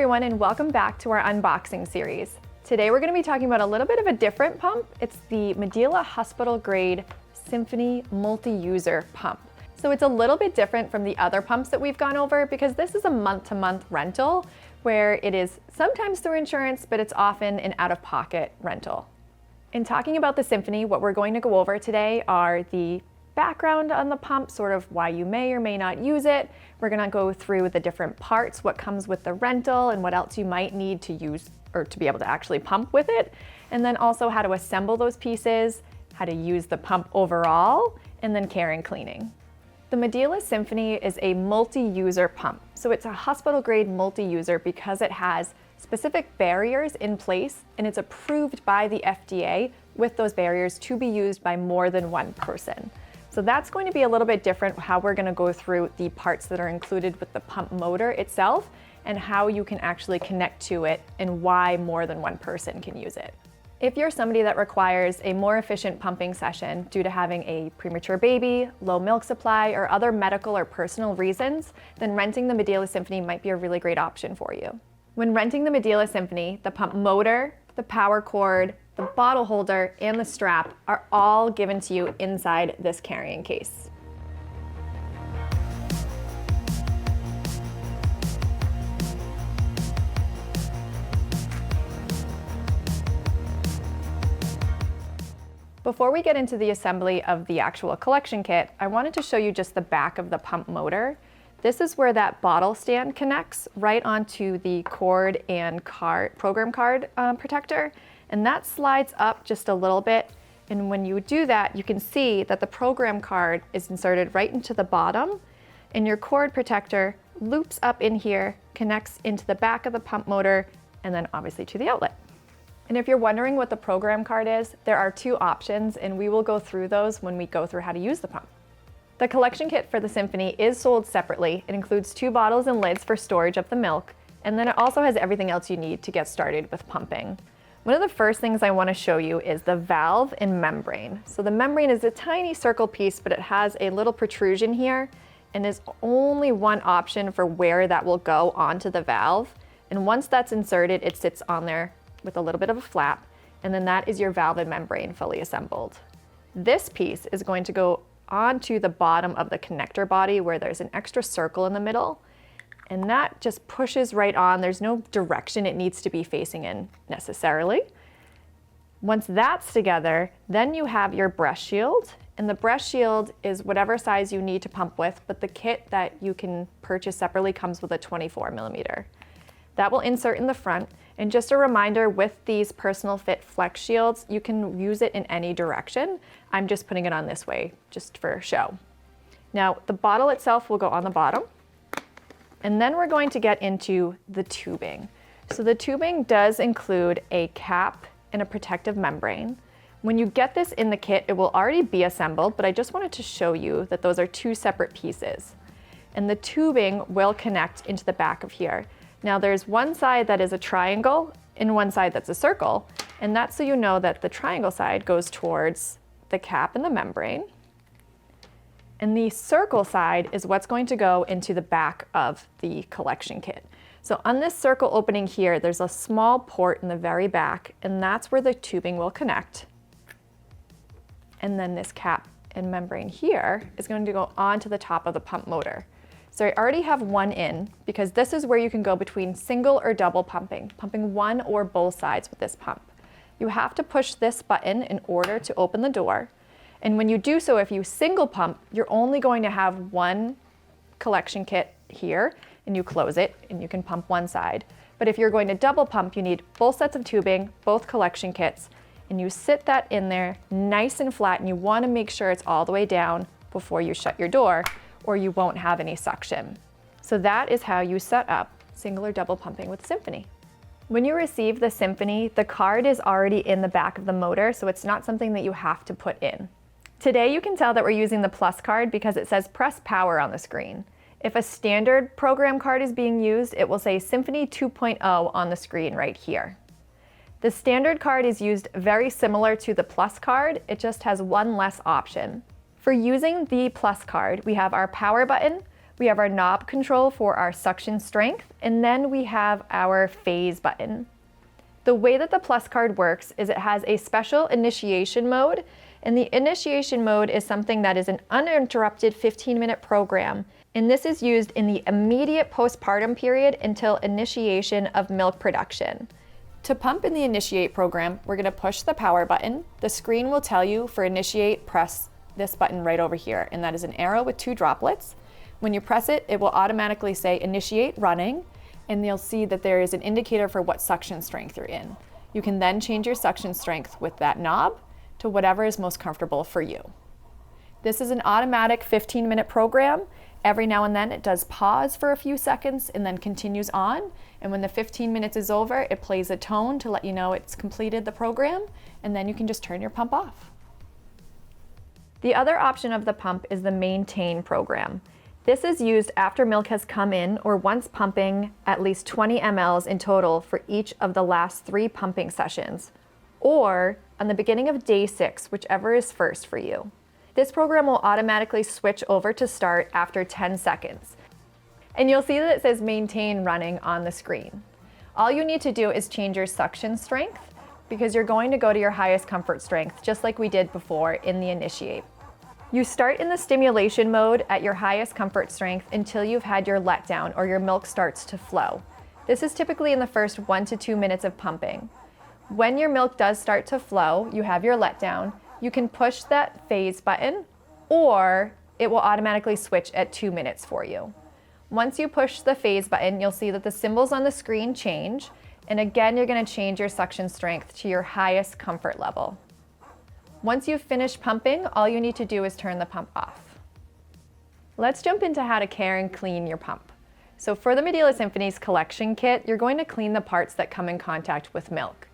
everyone, and welcome back to our unboxing series. Today we're going to be talking about a little bit of a different pump. It's the Medela Hospital Grade Symphony Multi-User Pump. So it's a little bit different from the other pumps that we've gone over because this is a month-to-month rental where it is sometimes through insurance, but it's often an out-of-pocket rental. In talking about the Symphony, what we're going to go over today are the background on the pump, sort of why you may or may not use it. We're going to go through the different parts, what comes with the rental and what else you might need to use or to be able to actually pump with it. And then also how to assemble those pieces, how to use the pump overall, and then care and cleaning. The Medela Symphony is a multi-user pump. So it's a hospital grade multi-user because it has specific barriers in place and it's approved by the FDA with those barriers to be used by more than one person. So that's going to be a little bit different how we're going to go through the parts that are included with the pump motor itself and how you can actually connect to it and why more than one person can use it. If you're somebody that requires a more efficient pumping session due to having a premature baby, low milk supply, or other medical or personal reasons, then renting the Medela Symphony might be a really great option for you. When renting the Medela Symphony, the pump motor, the power cord, the bottle holder, and the strap are all given to you inside this carrying case. Before we get into the assembly of the actual collection kit, I wanted to show you just the back of the pump motor. This is where that bottle stand connects right onto the cord and program card protector. And that slides up just a little bit. And when you do that, you can see that the program card is inserted right into the bottom and your cord protector loops up in here, connects into the back of the pump motor, and then obviously to the outlet. And if you're wondering what the program card is, there are two options and we will go through those when we go through how to use the pump. The collection kit for the Symphony is sold separately. It includes 2 bottles and lids for storage of the milk, and then it also has everything else you need to get started with pumping. One of the first things I want to show you is the valve and membrane. So the membrane is a tiny circle piece, but it has a little protrusion here and is only one option for where that will go onto the valve. And once that's inserted, it sits on there with a little bit of a flap, and then that is your valve and membrane fully assembled. This piece is going to go onto the bottom of the connector body where there's an extra circle in the middle. And that just pushes right on. There's no direction it needs to be facing in necessarily. Once that's together, then you have your breast shield. And the breast shield is whatever size you need to pump with, but the kit that you can purchase separately comes with a 24 millimeter. That will insert in the front. And just a reminder, with these personal fit flex shields, you can use it in any direction. I'm just putting it on this way, just for show. Now, the bottle itself will go on the bottom. And then we're going to get into the tubing. So the tubing does include a cap and a protective membrane. When you get this in the kit, it will already be assembled, but I just wanted to show you that those are 2 separate pieces. And the tubing will connect into the back of here. Now there's one side that is a triangle and one side that's a circle, and that's so you know that the triangle side goes towards the cap and the membrane. And the circle side is what's going to go into the back of the collection kit. So on this circle opening here, there's a small port in the very back, and that's where the tubing will connect. And then this cap and membrane here is going to go onto the top of the pump motor. So I already have one in because this is where you can go between single or double pumping one or both sides with this pump. You have to push this button in order to open the door. And when you do so, if you single pump, you're only going to have one collection kit here, and you close it and you can pump one side. But if you're going to double pump, you need both sets of tubing, both collection kits, and you sit that in there nice and flat, and you want to make sure it's all the way down before you shut your door, or you won't have any suction. So that is how you set up single or double pumping with Symphony. When you receive the Symphony, the card is already in the back of the motor, so it's not something that you have to put in. Today you can tell that we're using the Plus card because it says press power on the screen. If a standard program card is being used, it will say Symphony 2.0 on the screen right here. The standard card is used very similar to the Plus card, it just has one less option. For using the Plus card, we have our power button, We have our knob control for our suction strength, and then we have our phase button. The way that the Plus card works is it has a special initiation mode, and the initiation mode is something that is an uninterrupted 15-minute program, and this is used in the immediate postpartum period until initiation of milk production. To pump in the initiate program, we're going to push the power button. The screen will tell you for initiate, press this button right over here, and that is an arrow with 2 droplets. When you press it, it will automatically say initiate running, and you'll see that there is an indicator for what suction strength you're in. You can then change your suction strength with that knob to whatever is most comfortable for you. This is an automatic 15-minute program. Every now and then it does pause for a few seconds and then continues on. And when the 15 minutes is over, it plays a tone to let you know it's completed the program, and then you can just turn your pump off. The other option of the pump is the maintain program. This is used after milk has come in or once pumping at least 20 mLs in total for each of the last 3 pumping sessions, or on the beginning of day 6, whichever is first for you. This program will automatically switch over to start after 10 seconds. And you'll see that it says maintain running on the screen. All you need to do is change your suction strength, because you're going to go to your highest comfort strength, just like we did before in the initiate. You start in the stimulation mode at your highest comfort strength until you've had your letdown or your milk starts to flow. This is typically in the first 1 to 2 minutes of pumping. When your milk does start to flow, you have your letdown, you can push that phase button, or it will automatically switch at 2 minutes for you. Once you push the phase button, you'll see that the symbols on the screen change, and again, you're going to change your suction strength to your highest comfort level. Once you've finished pumping, all you need to do is turn the pump off. Let's jump into how to care and clean your pump. So for the Medela Symphony's collection kit, you're going to clean the parts that come in contact with milk.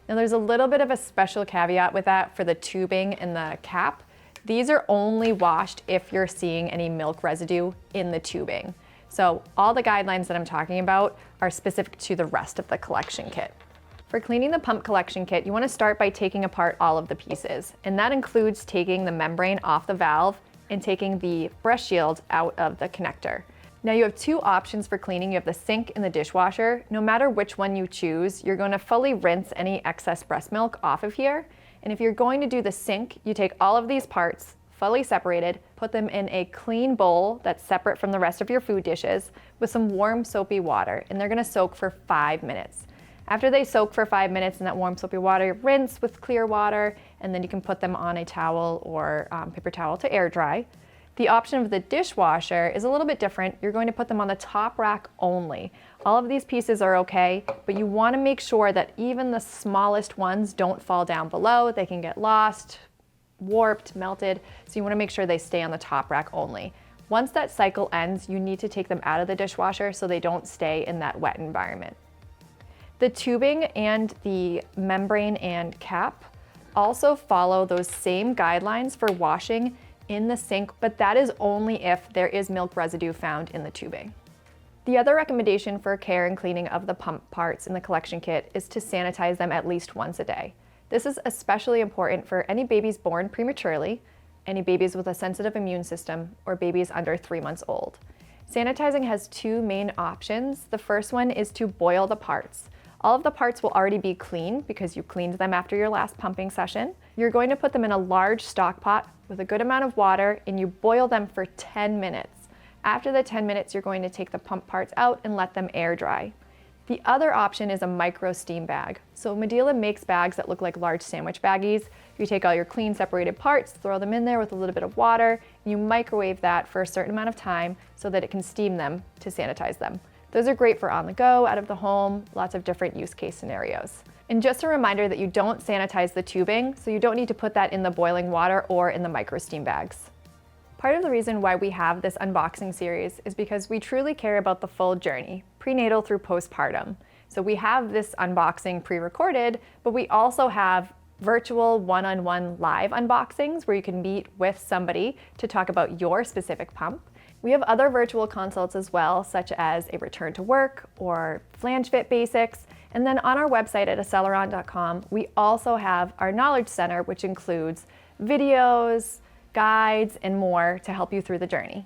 Now there's a little bit of a special caveat with that for the tubing and the cap. These are only washed if you're seeing any milk residue in the tubing. So all the guidelines that I'm talking about are specific to the rest of the collection kit. For cleaning the pump collection kit, you want to start by taking apart all of the pieces, and that includes taking the membrane off the valve and taking the breast shield out of the connector. Now you have 2 options for cleaning. You have the sink and the dishwasher. No matter which one you choose, you're going to fully rinse any excess breast milk off of here. And if you're going to do the sink, you take all of these parts, fully separated, put them in a clean bowl that's separate from the rest of your food dishes with some warm soapy water, and they're going to soak for 5 minutes. After they soak for 5 minutes in that warm soapy water, rinse with clear water, and then you can put them on a towel or paper towel to air dry. The option of the dishwasher is a little bit different. You're going to put them on the top rack only. All of these pieces are okay, but you want to make sure that even the smallest ones don't fall down below. They can get lost, warped, melted, so you want to make sure they stay on the top rack only. Once that cycle ends, you need to take them out of the dishwasher so they don't stay in that wet environment. The tubing and the membrane and cap also follow those same guidelines for washing in the sink, but that is only if there is milk residue found in the tubing. The other recommendation for care and cleaning of the pump parts in the collection kit is to sanitize them at least once a day. This is especially important for any babies born prematurely, any babies with a sensitive immune system, or babies under 3 months old. Sanitizing has 2 main options. The first one is to boil the parts. All of the parts will already be clean because you cleaned them after your last pumping session. You're going to put them in a large stock pot with a good amount of water, and you boil them for 10 minutes. After the 10 minutes, you're going to take the pump parts out and let them air dry. The other option is a micro steam bag. So Medela makes bags that look like large sandwich baggies. You take all your clean separated parts, throw them in there with a little bit of water, and you microwave that for a certain amount of time so that it can steam them to sanitize them. Those are great for on the go, out of the home, lots of different use case scenarios. And just a reminder that you don't sanitize the tubing, so you don't need to put that in the boiling water or in the micro steam bags. Part of the reason why we have this unboxing series is because we truly care about the full journey, prenatal through postpartum. So we have this unboxing pre-recorded, but we also have virtual one-on-one live unboxings where you can meet with somebody to talk about your specific pump. We have other virtual consults as well, such as a return to work or flange fit basics. And then on our website at aceleron.com, we also have our Knowledge Center, which includes videos, guides, and more to help you through the journey.